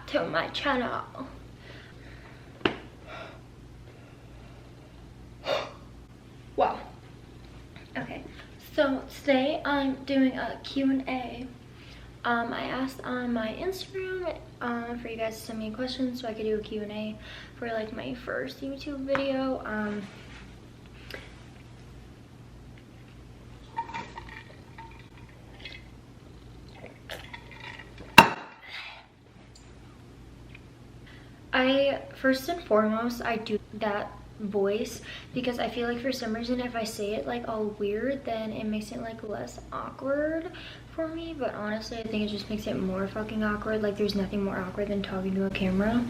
back to my channel. Wow. Okay, so today I'm doing a Q&A. I asked on my Instagram for you guys to send me questions so I could do a Q&A for like my first YouTube video. First and foremost, I do that voice because I feel like for some reason if I say it like all weird, then it makes it like less awkward for me. But honestly, I think it just makes it more fucking awkward. Like there's nothing more awkward than talking to a camera.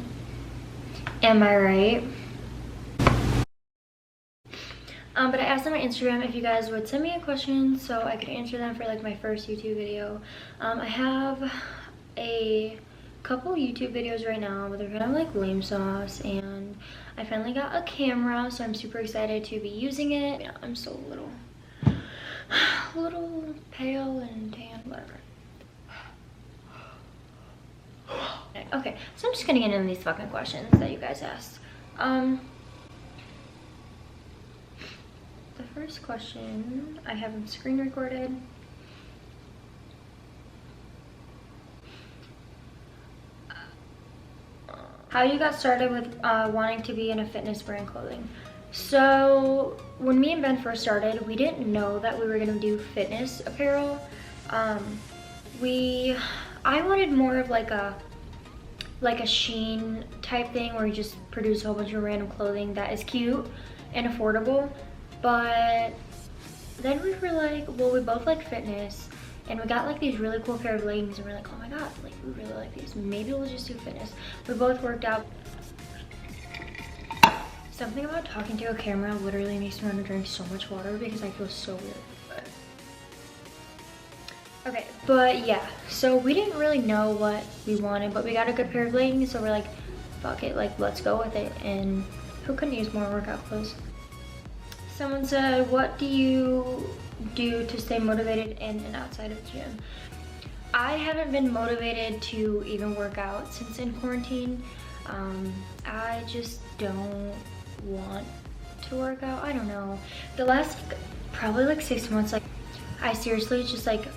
Am I right? But I asked on my Instagram if you guys would send me a question so I could answer them for like my first YouTube video. I have a couple YouTube videos right now, but they're kind of like lame sauce, and I finally got a camera, so I'm super excited to be using it. Yeah, I'm so little pale and tan, whatever. Okay, so I'm just gonna get into these fucking questions that you guys asked. The first question I have them screen recorded. How you got started with wanting to be in a fitness brand clothing. So when me and Ben first started, we didn't know that we were gonna do fitness apparel. I wanted more of like a Shein type thing where you just produce a whole bunch of random clothing that is cute and affordable. But then we were like, well, we both like fitness, and we got like these really cool pair of leggings, and we're like, oh my god, like we really like these. Maybe we'll just do fitness. We both worked out. Something about talking to a camera literally makes me want to drink so much water because I feel so weird. Okay, but yeah, so we didn't really know what we wanted, but we got a good pair of leggings, so we're like, fuck it, like let's go with it. And who couldn't use more workout clothes? Someone said, what do you do to stay motivated in and outside of the gym? I haven't been motivated to even work out since in quarantine. I just don't want to work out. I don't know. The last probably like 6 months, like I seriously just like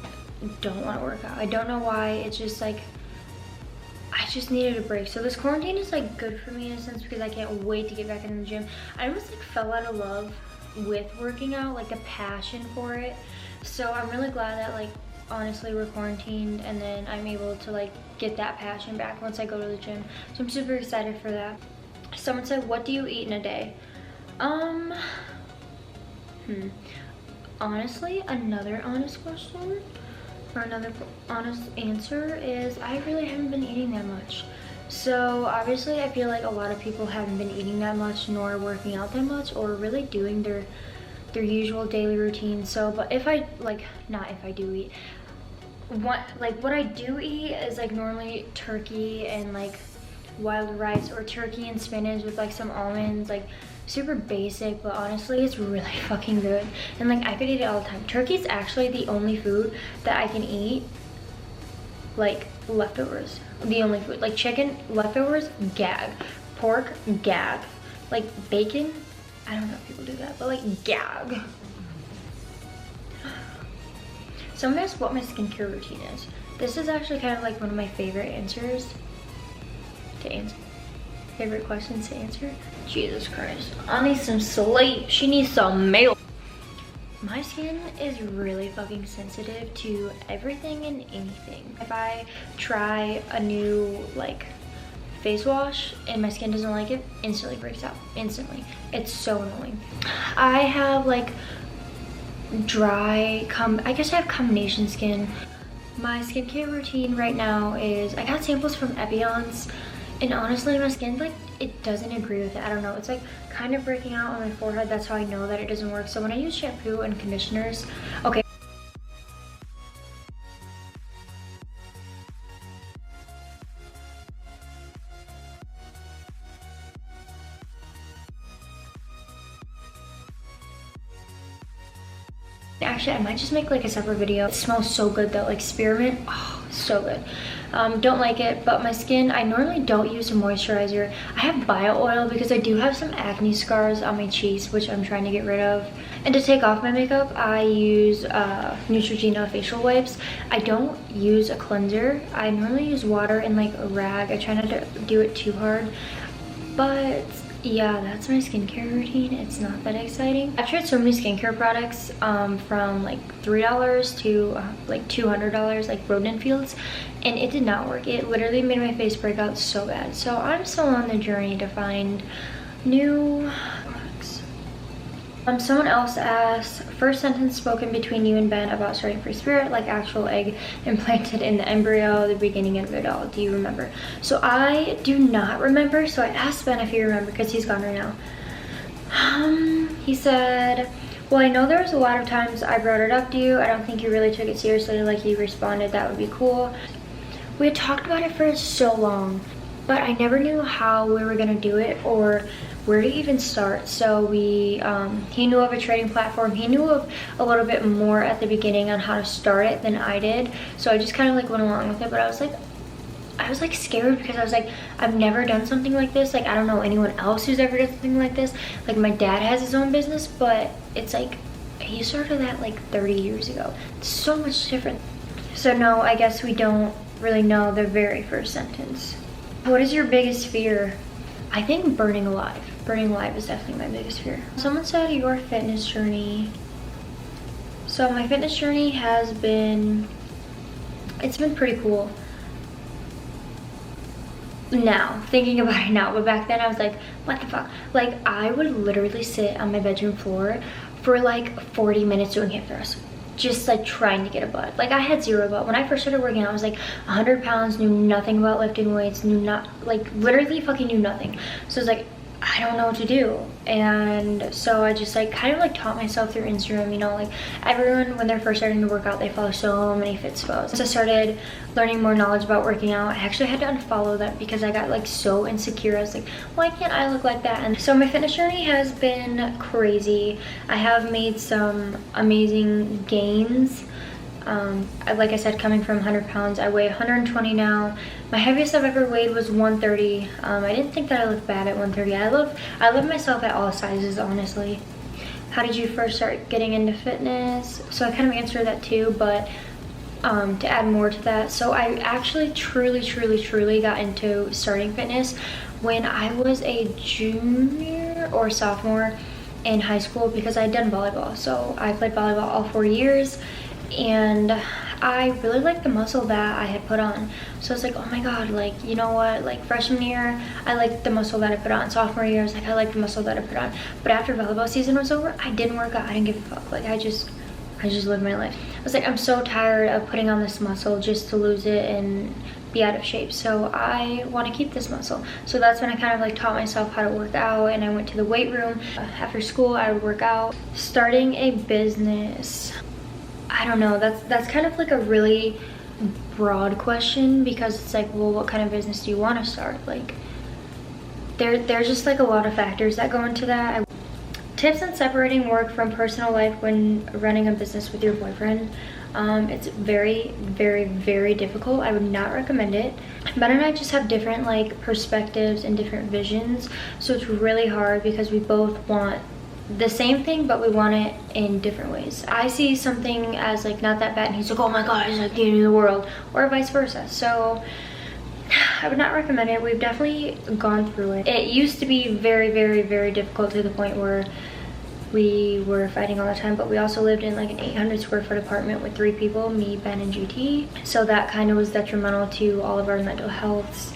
don't want to work out. I don't know why. It's just like I just needed a break. So this quarantine is like good for me in a sense because I can't wait to get back in the gym. I almost like fell out of love with working out, like a passion for it. So I'm really glad that like honestly we're quarantined and then I'm able to like get that passion back once I go to the gym. So I'm super excited for that. Someone said, what do you eat in a day? Honestly, another honest question or another honest answer is I really haven't been eating that much. So obviously I feel like a lot of people haven't been eating that much nor working out that much or really doing their usual daily routine. So but if I like, not if I do eat, what I do eat is like normally turkey and like wild rice or turkey and spinach with like some almonds, like super basic, but honestly it's really fucking good and like I could eat it all the time. Turkey is actually the only food that I can eat like leftovers. The only food. Like chicken leftovers, gag. Pork, gag. Like bacon, I don't know if people do that, but like gag. Someone asked what my skincare routine is. This is actually kind of like one of my favorite answers to answer. Favorite questions to answer? Jesus Christ. I need some sleep. She needs some milk. My skin is really fucking sensitive to everything and anything. If I try a new like face wash and my skin doesn't like it, instantly breaks out. Instantly. It's so annoying. I have like dry, I guess I have combination skin. My skincare routine right now is I got samples from Epion's, and honestly my skin like it doesn't agree with it. I don't know, it's like kind of breaking out on my forehead. That's how I know that it doesn't work. So when I use shampoo and conditioners, okay, actually I might just make like a separate video. It smells so good though, like spearmint. Oh, so good. Don't like it, but my skin, I normally don't use a moisturizer. I have bio oil because I do have some acne scars on my cheeks, which I'm trying to get rid of. And to take off my makeup, I use Neutrogena facial wipes. I don't use a cleanser. I normally use water and like a rag. I try not to do it too hard, but yeah, that's my skincare routine. It's not that exciting. I've tried so many skincare products from like $3 to like $200, like Rodent Fields, and it did not work. It literally made my face break out so bad. So I'm still on the journey to find new products. Someone else asked, first sentence spoken between you and Ben about starting Free Spirit, like actual egg implanted in the embryo, the beginning of it all. Do you remember? So I do not remember. So I asked Ben if he remembered because he's gone right now. He said, well, I know there was a lot of times I brought it up to you. I don't think you really took it seriously. Like you responded, that would be cool. We had talked about it for so long, but I never knew how we were gonna do it or where to even start. So we he knew of a trading platform. He knew of a little bit more at the beginning on how to start it than I did, so I just kind of like went along with it. But I was like scared because I was like, I've never done something like this. Like I don't know anyone else who's ever done something like this. Like my dad has his own business, but it's like he started that like 30 years ago. It's so much different. So no, I guess we don't really know the very first sentence. What is your biggest fear? I think burning alive. Burning alive is definitely my biggest fear. Someone said your fitness journey. So my fitness journey has been, it's been pretty cool. Now, thinking about it now, but back then I was like, what the fuck? Like I would literally sit on my bedroom floor for like 40 minutes doing hip thrusts. Just like trying to get a butt. Like I had zero butt. When I first started working out, I was like 100 pounds, knew nothing about lifting weights, knew not, like literally fucking knew nothing. So it's like, I don't know what to do. And so I just like kind of like taught myself through Instagram, you know, like everyone when they're first starting to work out, they follow so many fitspo. So I started learning more knowledge about working out. I actually had to unfollow that because I got like so insecure. I was like, why can't I look like that? And so my fitness journey has been crazy. I have made some amazing gains. Like I said, coming from 100 pounds, I weigh 120 now. My heaviest I've ever weighed was 130. I didn't think that I looked bad at 130. I love myself at all sizes, honestly. How did you first start getting into fitness? So I kind of answered that too, but to add more to that, so I actually truly got into starting fitness when I was a junior or sophomore in high school because I had done volleyball. So I played volleyball all 4 years, and I really liked the muscle that I had put on. So it's like, oh my god, like, you know what, like freshman year I liked the muscle that I put on. Sophomore year I was like, I liked the muscle that I put on. But after volleyball season was over, I didn't work out. I didn't give a fuck. Like I just lived my life. I was like, I'm so tired of putting on this muscle just to lose it and be out of shape. So I want to keep this muscle. So that's when I kind of like taught myself how to work out, and I went to the weight room. After school I would work out. Starting a business, I don't know, that's kind of like a really broad question because it's like, well, what kind of business do you want to start? Like there's just like a lot of factors that go into that. Tips on separating work from personal life when running a business with your boyfriend. It's very difficult. I would not recommend it. Ben and I just have different like perspectives and different visions, so it's really hard because we both want the same thing, but we want it in different ways. I see something as like not that bad and he's like, oh my god, it's like the end of the world, or vice versa. So I would not recommend it. We've definitely gone through it. It used to be very difficult to the point where we were fighting all the time, but we also lived in like an 800 square foot apartment with 3 people, me, Ben, and GT. So that kind of was detrimental to all of our mental healths.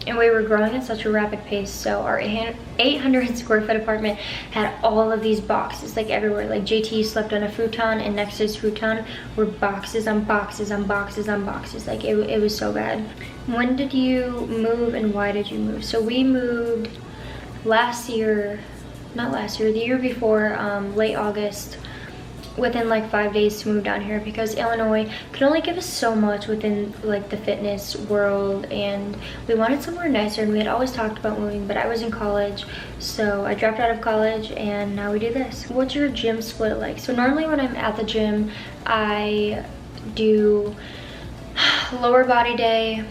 And we were growing at such a rapid pace, so our 800 square foot apartment had all of these boxes like everywhere. Like JT slept on a futon, and next to his futon were boxes on boxes on boxes on boxes. Like it was so bad. When did you move and why did you move? So we moved the year before, late August, within like 5 days to move down here because Illinois could only give us so much within like the fitness world, and we wanted somewhere nicer, and we had always talked about moving, but I was in college, so I dropped out of college and now we do this. What's your gym split like? So normally when I'm at the gym, I do lower body day.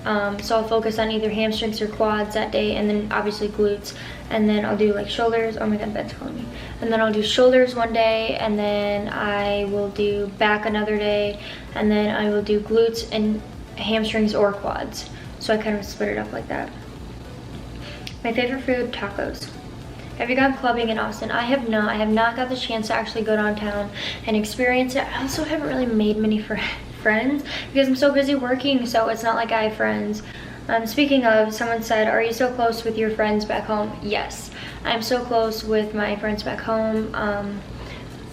So I'll focus on either hamstrings or quads that day, and then obviously glutes, and then I'll do like shoulders. Oh my god, Ben's calling me. And then I'll do shoulders one day, and then I will do back another day, and then I will do glutes and hamstrings or quads. So I kind of split it up like that. My favorite food, tacos. Have you gone clubbing in Austin? I have not. I have not got the chance to actually go downtown and experience it. I also haven't really made many friends because I'm so busy working, so it's not like I have friends. Speaking of, someone said, are you so close with your friends back home? Yes, I'm so close with my friends back home.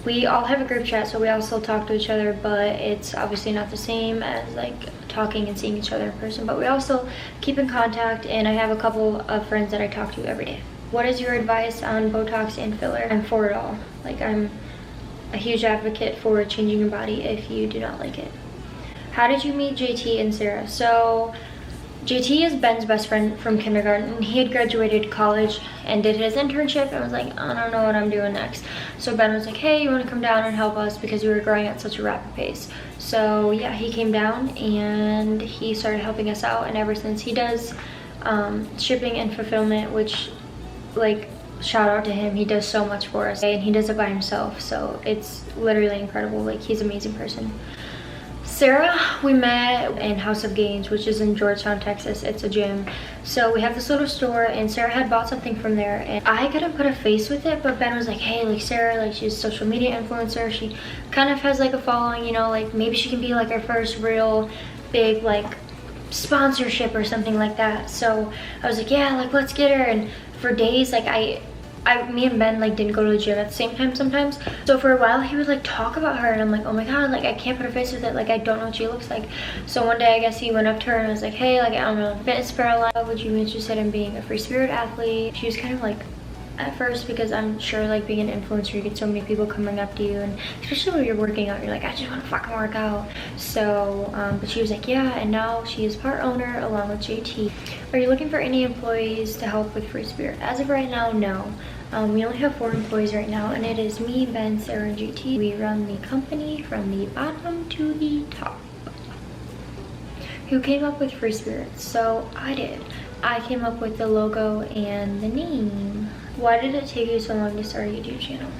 We all have a group chat, so we all still talk to each other, but it's obviously not the same as like talking and seeing each other in person, but we also keep in contact, and I have a couple of friends that I talk to every day. What is your advice on Botox and filler? I'm for it all. Like, I'm a huge advocate for changing your body if you do not like it. How did you meet JT and Sarah? So JT is Ben's best friend from kindergarten. He had graduated college and did his internship and was like, I don't know what I'm doing next. So Ben was like, hey, you want to come down and help us, because we were growing at such a rapid pace. So yeah, he came down and he started helping us out, and ever since he does shipping and fulfillment, which, like, shout out to him, he does so much for us, and he does it by himself, so it's literally incredible. Like, he's an amazing person. Sarah, we met in House of Gains, which is in Georgetown, Texas. It's a gym. So we have this little store, and Sarah had bought something from there, and I couldn't put a face with it, but Ben was like, hey, like, Sarah, like, she's a social media influencer. She kind of has like a following, you know, like maybe she can be like our first real big like sponsorship or something like that. So I was like, yeah, like, let's get her. And for days, like, me and Ben like didn't go to the gym at the same time sometimes. So for a while he would like talk about her, and I'm like, oh my god, like, I can't put a face with it. Like, I don't know what she looks like. So one day I guess he went up to her and was like, hey, like, I don't know, fitness paralyzed, would you be interested in being a free spirit athlete? She was kind of like, at first, because I'm sure like being an influencer, you get so many people coming up to you, and especially when you're working out, you're like, I just want to fucking work out. So but she was like, yeah, and now she is part owner along with JT. Are you looking for any employees to help with Free Spirit? As of right now, no. We only have 4 employees right now, and it is me, Ben, Sarah, and JT. We run the company from the bottom to the top. Who came up with Free Spirit? So I did. I came up with the logo and the name. Why did it take you so long to start a YouTube channel?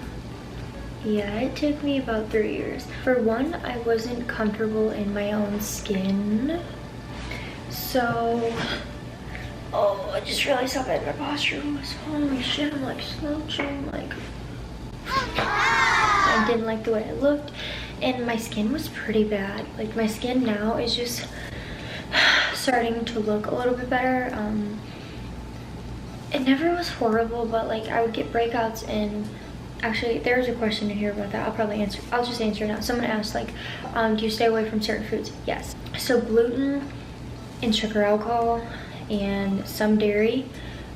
Yeah, it took me about 3 years. For one, I wasn't comfortable in my own skin. So, oh, I just realized how bad my posture was. Holy shit, I'm like slouching, like, I didn't like the way I looked, and my skin was pretty bad. Like, my skin now is just starting to look a little bit better. It never was horrible, but like, I would get breakouts, and actually there's a question in here about that. I'll just answer it now. Someone asked, like, do you stay away from certain foods? Yes. So gluten and sugar alcohol and some dairy.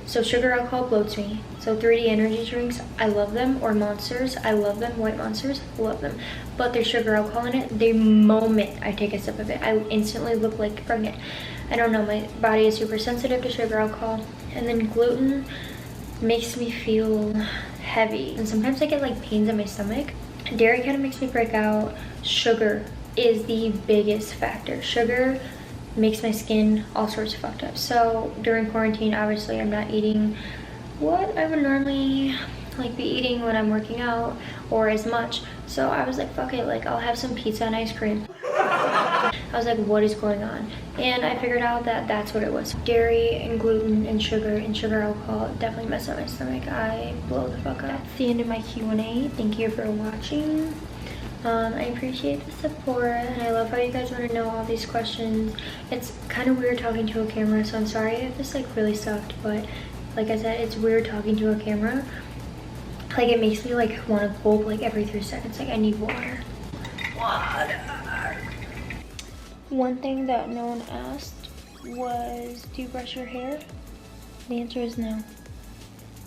So sugar alcohol bloats me. So 3D energy drinks, I love them, or Monsters, I love them. White Monsters, love them. But there's sugar alcohol in it. The moment I take a sip of it, I instantly look like pregnant. I don't know, my body is super sensitive to sugar alcohol. And then gluten makes me feel heavy, and sometimes I get like pains in my stomach. Dairy kind of makes me break out. Sugar is the biggest factor. Sugar makes my skin all sorts of fucked up. So during quarantine, obviously I'm not eating what I would normally like be eating when I'm working out, or as much. So I was like, fuck it, like, I'll have some pizza and ice cream. I was like, what is going on? And I figured out that that's what it was. Dairy and gluten and sugar alcohol definitely mess up my stomach. I blow the fuck up. That's the end of my Q&A. Thank you for watching. I appreciate the support, and I love how you guys want to know all these questions. It's kind of weird talking to a camera, so I'm sorry if this like really sucked, but like I said, it's weird talking to a camera. Like, it makes me like want to gulp like every 3 seconds. Like, I need water. One thing that no one asked was, do you brush your hair? The answer is no.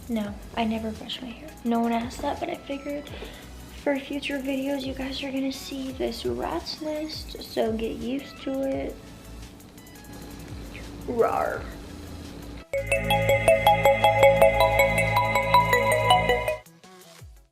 No, I never brush my hair. No one asked that, but I figured for future videos you guys are gonna see this rat's nest, so get used to it. Rawr.